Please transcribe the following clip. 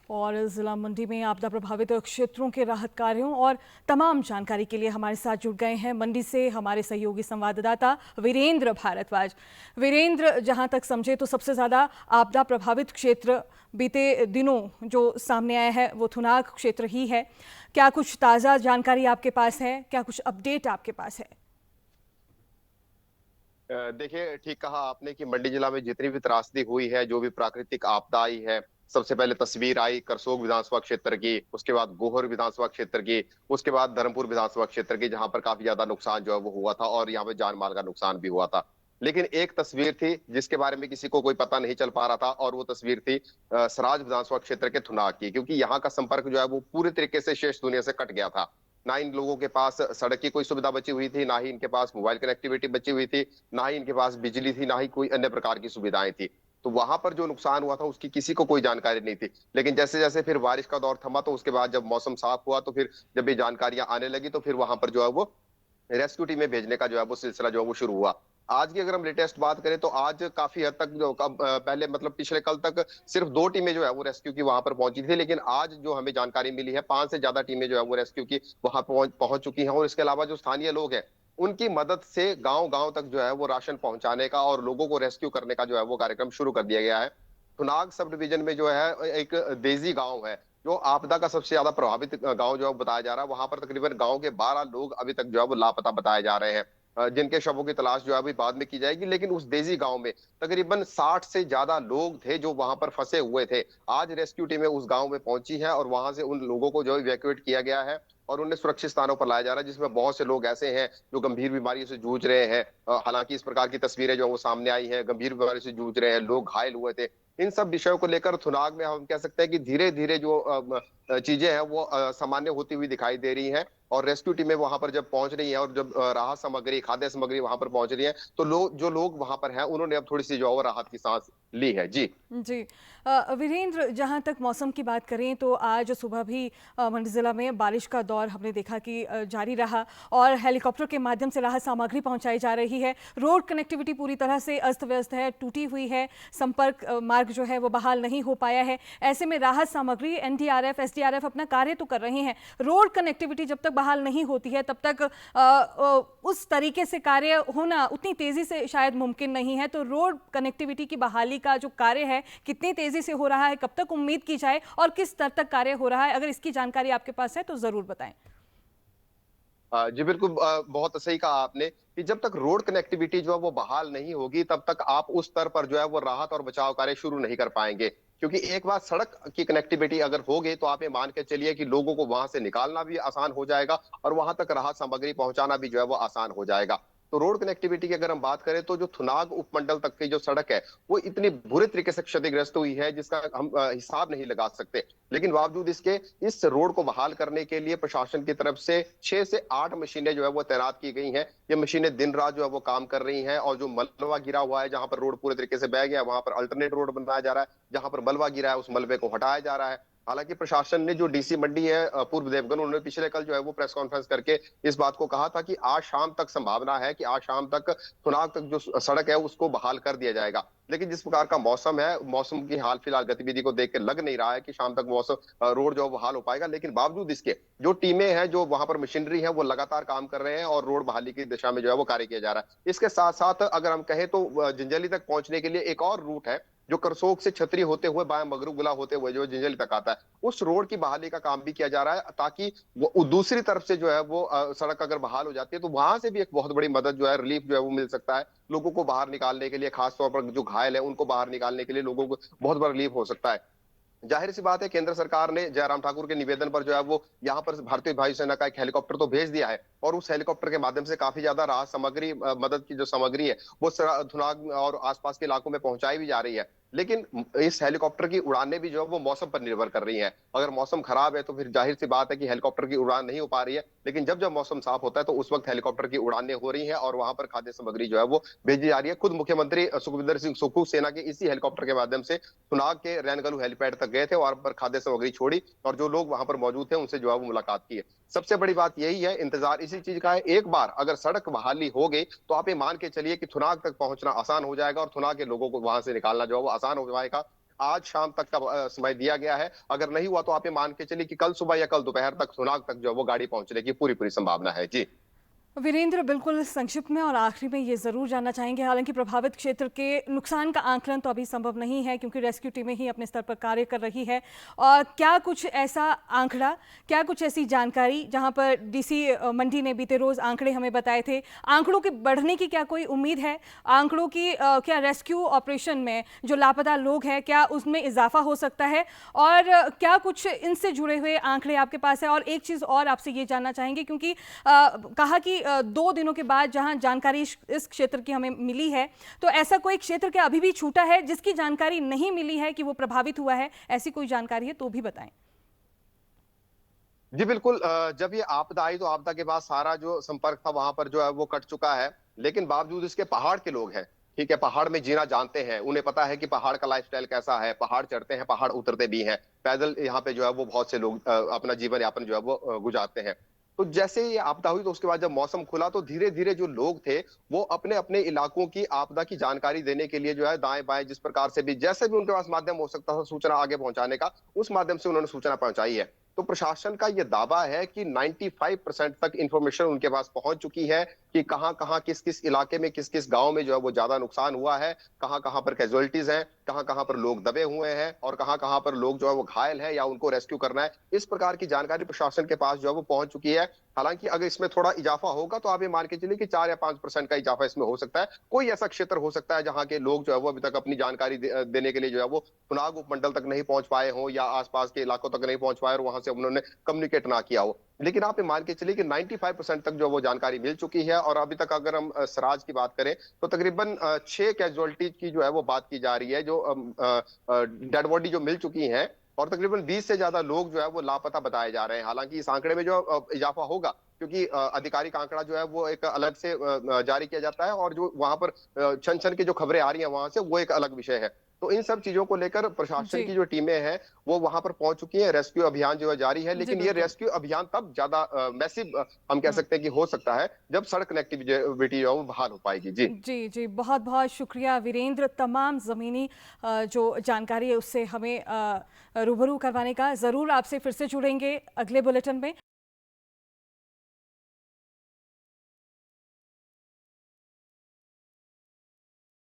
और जिला मंडी में आपदा प्रभावित क्षेत्रों के राहत कार्यों और तमाम जानकारी के लिए हमारे साथ जुड़ गए हैं मंडी से हमारे सहयोगी संवाददाता वीरेंद्र भारद्वाज। वीरेंद्र, जहां तक समझे तो सबसे ज्यादा आपदा प्रभावित क्षेत्र बीते दिनों जो सामने आया है वो थुनाग क्षेत्र ही है। क्या कुछ ताजा जानकारी आपके पास है, क्या कुछ अपडेट आपके पास है? देखिए, ठीक कहा आपने कि मंडी जिला में जितनी भी त्रासदी हुई है, जो भी प्राकृतिक आपदा आई है, सबसे पहले तस्वीर आई करसोग विधानसभा क्षेत्र की, उसके बाद गोहर विधानसभा क्षेत्र की, उसके बाद धर्मपुर विधानसभा क्षेत्र की, जहां पर काफी ज्यादा नुकसान जो है वो हुआ था और यहाँ पे जान माल का नुकसान भी हुआ था। लेकिन एक तस्वीर थी जिसके बारे में किसी को कोई पता नहीं चल पा रहा था, और वो तस्वीर थी सराज विधानसभा क्षेत्र के थुनाग की, क्योंकि यहाँ का संपर्क जो है वो पूरी तरीके से शेष दुनिया से कट गया था। ना इन लोगों के पास सड़क की कोई सुविधा बची हुई थी, ना ही इनके पास मोबाइल कनेक्टिविटी बची हुई थी, ना ही इनके पास बिजली थी, ना ही कोई अन्य प्रकार की सुविधाएं थी। तो वहां पर जो नुकसान हुआ था उसकी किसी को कोई जानकारी नहीं थी। लेकिन जैसे जैसे फिर बारिश का दौर थमा, तो उसके बाद जब मौसम साफ हुआ, तो फिर जब ये जानकारियां आने लगी, तो फिर वहां पर जो है वो रेस्क्यू टीमें भेजने का जो है वो सिलसिला जो है वो शुरू हुआ। आज की अगर हम लेटेस्ट बात करें, तो आज काफी हद तक जो पहले मतलब पिछले कल तक सिर्फ 2 टीमें जो है वो रेस्क्यू की वहां पर पहुंची थी, लेकिन आज जो हमें जानकारी मिली है, 5 से ज्यादा टीमें जो है वो रेस्क्यू की वहां पहुंच चुकी हैं। और इसके अलावा जो स्थानीय लोग हैं, उनकी मदद से गांव गांव तक जो है वो राशन पहुंचाने का और लोगों को रेस्क्यू करने का जो है वो कार्यक्रम शुरू कर दिया गया है। थुनाग सब डिवीजन में जो है एक देजी गांव है, जो आपदा का सबसे ज्यादा प्रभावित गांव जो है बताया जा रहा है। वहां पर तकरीबन गांव के 12 लोग अभी तक जो है वो लापता बताए जा रहे हैं, जिनके शवों की तलाश जो है अभी बाद में की जाएगी। लेकिन उस देजी गांव में तकरीबन 60 से ज्यादा लोग थे जो वहां पर फंसे हुए थे। आज रेस्क्यू टीमें उस गांव में पहुंची है और वहां से उन लोगों को जो इवैक्यूएट किया गया है और उन्हें सुरक्षित स्थानों पर लाया जा रहा है, जिसमें बहुत से लोग ऐसे हैं जो गंभीर बीमारियों से जूझ रहे हैं। हालांकि इस प्रकार की तस्वीरें जो वो सामने आई हैं, गंभीर बीमारी से जूझ रहे हैं लोग, घायल हुए थे। इन सब विषयों को लेकर थुनाग में हम कह सकते हैं कि धीरे धीरे जो चीजें हैं वो सामान्य होती हुई दिखाई दे रही हैं। और रेस्क्यू टीमें वहां पर जब पहुंच रही हैं और जब राहत सामग्री, खाद्य सामग्री वहां पर पहुंच रही है, तो जो लोग वहां पर हैं उन्होंने अब थोड़ी सी जो है वो राहत की सांस ली है। जी जी। वीरेंद्र, जहाँ तक मौसम की बात करें तो आज सुबह भी मंडी ज़िला में बारिश का दौर हमने देखा कि जारी रहा और हेलीकॉप्टर के माध्यम से राहत सामग्री पहुंचाई जा रही है। रोड कनेक्टिविटी पूरी तरह से अस्त व्यस्त है, टूटी हुई है, संपर्क मार्ग जो है वो बहाल नहीं हो पाया है। ऐसे में राहत सामग्री, एनडीआरएफ, एसडीआरएफ अपना कार्य तो कर रहे हैं। रोड कनेक्टिविटी जब तक बहाल नहीं होती है तब तक उस तरीके से कार्य होना उतनी तेज़ी से शायद मुमकिन नहीं है। तो रोड कनेक्टिविटी की बहाली का जो कार्य है कितनी तेजी से हो रहा है, कब तक उम्मीद की जाए और किस स्तर तक कार्य हो रहा है, अगर इसकी जानकारी आपके पास है तो जरूर बताएं। जी बिल्कुल, बहुत सही कहा आपने कि जब तक रोड कनेक्टिविटी जो है वो बहाल नहीं होगी, तब तक आप उस स्तर पर जो है वो राहत और बचाव कार्य शुरू नहीं कर पाएंगे। क्योंकि एक बार सड़क की कनेक्टिविटी अगर होगी, तो आप ये मान के चलिए कि लोगों को वहां से निकालना भी आसान हो जाएगा और वहां तक राहत सामग्री पहुंचाना भी जो है वो आसान हो जाएगा। तो रोड कनेक्टिविटी की अगर हम बात करें, तो जो थुनाग उपमंडल तक की जो सड़क है, वो इतनी बुरे तरीके से क्षतिग्रस्त हुई है जिसका हम हिसाब नहीं लगा सकते। लेकिन बावजूद इसके, इस रोड को बहाल करने के लिए प्रशासन की तरफ से 6 से 8 मशीनें जो है वो तैनात की गई हैं। ये मशीनें दिन रात जो है वो काम कर रही हैं, और जो मलबा गिरा हुआ है, जहां पर रोड पूरे तरीके से बह गया, वहां पर अल्टरनेट रोड बनाया जा रहा है। जहां पर मलबा गिरा है, उस मलबे को हटाया जा रहा है। हालांकि प्रशासन ने, जो डीसी मंडी है पूर्व देवगन, उन्होंने पिछले कल जो है वो प्रेस कॉन्फ्रेंस करके इस बात को कहा था कि आज शाम तक संभावना है कि आज शाम तक थुनाग तक जो सड़क है उसको बहाल कर दिया जाएगा। लेकिन जिस प्रकार का मौसम है, मौसम की हाल फिलहाल गतिविधि को देख के लग नहीं रहा है कि शाम तक मौसम रोड जो बहाल हो पाएगा। लेकिन बावजूद इसके, जो टीमें हैं, जो वहां पर मशीनरी है, वो लगातार काम कर रहे हैं और रोड बहाली की दिशा में जो है वो कार्य किया जा रहा है। इसके साथ साथ अगर हम कहें, तो जंजैली तक पहुंचने के लिए एक और रूट है, जो करसोग से छतरी होते हुए बाया मगरूगुला होते हुए जो जंजैली तक आता है। उस रोड की बहाली का काम भी किया जा रहा है, ताकि वो दूसरी तरफ से जो है वो सड़क अगर बहाल हो जाती है, तो वहां से भी एक बहुत बड़ी मदद जो है, रिलीफ जो है वो मिल सकता है लोगों को बाहर निकालने के लिए। खासतौर पर जो घायल है उनको बाहर निकालने के लिए लोगों को बहुत बड़ा रिलीफ हो सकता है। जाहिर सी बात है, केंद्र सरकार ने जयराम ठाकुर के निवेदन पर जो है वो यहाँ पर भारतीय वायुसेना का एक हेलीकॉप्टर तो भेज दिया है, और उस हेलीकॉप्टर के माध्यम से काफी ज्यादा राहत सामग्री, मदद की जो सामग्री है, वो थुनाग और आसपास के इलाकों में पहुंचाई भी जा रही है। लेकिन इस हेलीकॉप्टर की उड़ानें भी जो है वो मौसम पर निर्भर कर रही हैं। अगर मौसम खराब है, तो फिर जाहिर सी बात है कि हेलीकॉप्टर की उड़ान नहीं हो पा रही है। लेकिन जब जब मौसम साफ होता है, तो उस वक्त हेलीकॉप्टर की उड़ानें हो रही हैं और वहां पर खाद्य सामग्री जो है वो भेजी जा रही है। खुद मुख्यमंत्री सुखविंदर सिंह सुक्खू सेना के इसी हेलीकॉप्टर के माध्यम से थुनाग के रैनगलू हेलीपैड तक गए थे, वहां पर खाद्य सामग्री छोड़ी और जो लोग वहां पर मौजूद थे उनसे जो है वो मुलाकात की है। सबसे बड़ी बात यही है, इंतजार इसी चीज का है। एक बार अगर सड़क बहाली हो गई, तो आप ये मान के चलिए कि थुनाग तक पहुंचना आसान हो जाएगा और थुनाग के लोगों को वहां से निकालना जो है वो आसान हो जाएगा। आज शाम तक का समय दिया गया है। अगर नहीं हुआ तो आप ये मान के चलिए कि कल सुबह या कल दोपहर तक सुनाग तक जो है वो गाड़ी पहुंचने की पूरी पूरी संभावना है। जी। वीरेंद्र, बिल्कुल संक्षिप्त में और आखिरी में ये ज़रूर जानना चाहेंगे, हालांकि प्रभावित क्षेत्र के नुकसान का आंकलन तो अभी संभव नहीं है क्योंकि रेस्क्यू टीमें ही अपने स्तर पर कार्य कर रही है, और क्या कुछ ऐसा आंकड़ा, क्या कुछ ऐसी जानकारी जहां पर डीसी मंडी ने बीते रोज़ आंकड़े हमें बताए थे, आंकड़ों के बढ़ने की क्या कोई उम्मीद है? आंकड़ों की क्या रेस्क्यू ऑपरेशन में जो लापता लोग हैं क्या उसमें इजाफा हो सकता है, और क्या कुछ इनसे जुड़े हुए आंकड़े आपके पास है? और एक चीज़ और आपसे ये जानना चाहेंगे, क्योंकि कहा कि 2 दिनों के बाद जहां जानकारी इस क्षेत्र की हमें मिली है, तो ऐसा कोई क्षेत्र क्या अभी भी छूटा है जिसकी जानकारी नहीं मिली है कि वो प्रभावित हुआ है? ऐसी कोई जानकारी है तो भी बताएं। जी बिल्कुल, जब ये आपदा आई तो आपदा के बाद सारा जो संपर्क था वहां पर जो है वो कट चुका है। लेकिन बावजूद इसके पहाड़ के लोग हैं, ठीक है, पहाड़ में जीना जानते हैं, उन्हें पता है कि पहाड़ का लाइफस्टाइल कैसा है, पहाड़ चढ़ते हैं, पहाड़ उतरते भी हैं, पैदल यहाँ पे जो है वो बहुत से लोग अपना जीवन यापन जो है वो गुजारते हैं। तो जैसे ही ये आपदा हुई तो उसके बाद जब मौसम खुला तो धीरे धीरे जो लोग थे वो अपने अपने इलाकों की आपदा की जानकारी देने के लिए जो है दाएं बाएं जिस प्रकार से भी जैसे भी उनके पास माध्यम हो सकता था सूचना आगे पहुंचाने का, उस माध्यम से उन्होंने सूचना पहुंचाई है। तो प्रशासन का ये दावा है कि 95% तक इंफॉर्मेशन उनके पास पहुंच चुकी है कि कहां कहां किस किस इलाके में किस किस गांव में जो है वो ज्यादा नुकसान हुआ है, कहां कहां पर कैजुअलिटीज हैं, कहां कहां पर लोग दबे हुए हैं और कहां कहां पर लोग जो है वो घायल है या उनको रेस्क्यू करना है। इस प्रकार की जानकारी प्रशासन के पास जो है वो पहुंच चुकी है। हालांकि अगर इसमें थोड़ा इजाफा होगा तो आप ये मान के चलिए कि 4 या 5% का इजाफा इसमें हो सकता है। कोई ऐसा क्षेत्र हो सकता है जहां के लोग जो है वो अभी तक अपनी जानकारी देने के लिए जो है वो चुनाव उपमंडल तक नहीं पहुंच पाए हों या आसपास के इलाकों तक नहीं पहुंच पाए और वहां से उन्होंने कम्युनिकेट ना किया हो। लेकिन आप ये मान के चलिए कि 95% तक जो वो जानकारी मिल चुकी है और अभी तक अगर हम सराज की बात करें तो तकरीबन 6 कैजुअलिटीज की जो है वो बात की जा रही है, जो डेड बॉडी जो मिल चुकी हैं, और तकरीबन 20 से ज्यादा लोग जो है वो लापता बताए जा रहे हैं। हालांकि इस आंकड़े में जो इजाफा होगा क्योंकि आधिकारिक आंकड़ा जो है वो एक अलग से जारी किया जाता है और जो वहां पर छन छन की जो खबरें आ रही हैं वहां से वो एक अलग विषय है। तो इन सब चीजों को लेकर प्रशासन जी। की जो टीमें हैं वो वहां पर पहुंच चुकी हैं, रेस्क्यू अभियान जो है जारी है। जी लेकिन ये बिल्कुल। रेस्क्यू अभियान तब ज्यादा मैसिव हम कह सकते हैं कि हो सकता है जब सड़क कनेक्टिविटी जो है वो बहाल हो पाएगी। जी। जी, जी, बहुत बहुत शुक्रिया वीरेंद्र, तमाम ज़मीनी जो जानकारी है उससे हमें रूबरू करवाने का। ज़रूर आपसे फिर से जुड़ेंगे अगले बुलेटिन में।